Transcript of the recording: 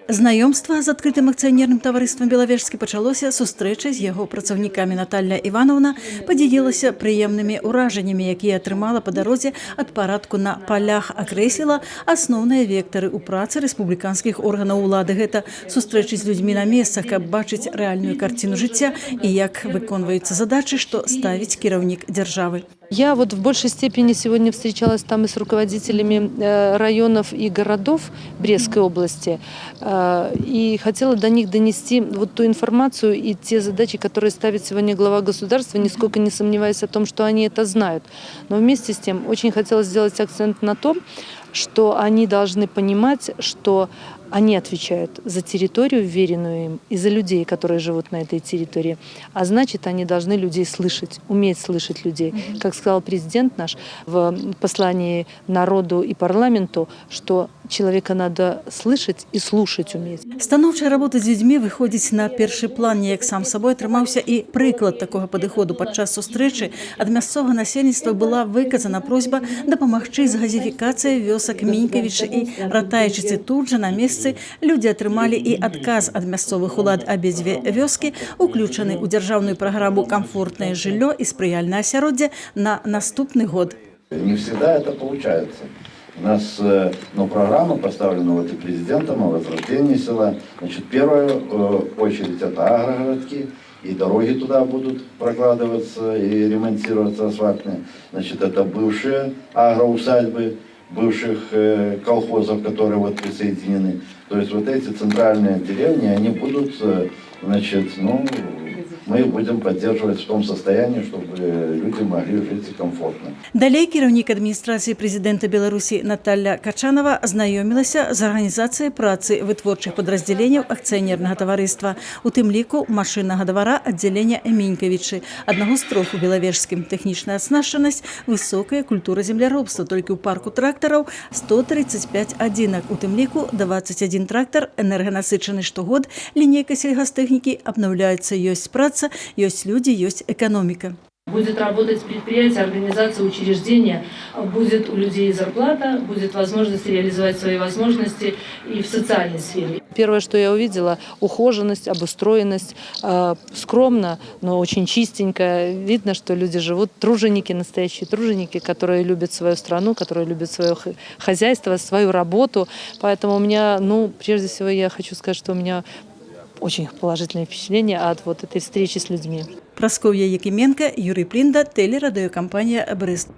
Знаёмства з адкрытым акцыянерным таварыствам «Белавежскі» пачалося сустрэчай з яго працаўнікамі. Наталья Івановна падзялілася прыемнымі ўражаннямі, якія атрымала па дарозе ад парадку на палях, акрэсліла асноўныя вектары ў працы рэспубліканскіх органаў улады. Гэта сустрэчы з людзьмі на месцах, каб бачыць рэальную карціну жыцця і як выконваюцца задачы, што ставіць кіраўнік дзяржавы. Я вот в большей степени сегодня встречалась там и с руководителями районов и городов Брестской области и хотела до них донести вот ту информацию и те задачи, которые ставит сегодня глава государства, нисколько не сомневаясь о том, что они это знают. Но вместе с тем очень хотела сделать акцент на том, что они должны понимать, что они отвечают за территорию, вверенную им, и за людей, которые живут на этой территории. А значит, они должны людей слышать, уметь слышать людей. Как сказал президент наш в послании народу и парламенту, что человека надо слышать и слушать уметь. Станоўчая работа з людзьмі выходзіць на першы план, як сам сабой атрымаўся і прыклад такога падыходу. Падчас сустрэчы ад мясцовага насельніцтва была выказана просьба дапамагчы з газифікацыяй вёсак Мінькавічы і Ратайчыцы. Тут жа на месцы людзі атрымалі і адказ ад мясцовых улад. Абедзве вёскі уключаны ў дзяржаўную праграму «Комфортное жилье» и спрыяльнае асяроддзе на наступны год. Не всегда это получается. У нас программа поставлена вот и президентом о возрождении села. Значит, в первую очередь это агрогородки, и дороги туда будут прокладываться и ремонтироваться асфальтные. Значит, это бывшие агроусадьбы, бывших колхозов, которые вот присоединены. То есть вот эти центральные деревни, они будут, значит, мы их будем поддерживать в том состоянии, чтобы люди могли жить комфортно. Далей кіраўнік адміністрацыі прэзідэнта Беларусі Наталья Качанова азнаёмілася з арганізацыяй працы вытворчых падраздзяленняў акцыянернага таварыства, у тым ліку машыннага двара аддзялення Мінькавічы. Аднаго з трох у Белавежскім. Тэхнічная аснашчанасць, высокая культура земляробства. Толькі ў парку трактараў 135 адзінак, у тым ліку 21 трактар энерганасычаны штогод. Лінейка сельгастэхнікі абнаўляецца, ёсць праца, есть люди, есть экономика. Будет работать предприятие, организация, учреждения, будет у людей зарплата, будет возможность реализовать свои возможности и в социальной сфере. Первое, что я увидела, ухоженность, обустроенность, скромно, но очень чистенько. Видно, что люди живут, труженики, настоящие труженики, которые любят свою страну, которые любят свое хозяйство, свою работу. Поэтому у меня, прежде всего, я хочу сказать, что у меня очень положительное впечатление от вот этой встречи с людьми. Прасковья Якименко, Юрий Плинда, телерадиокомпания «Брест».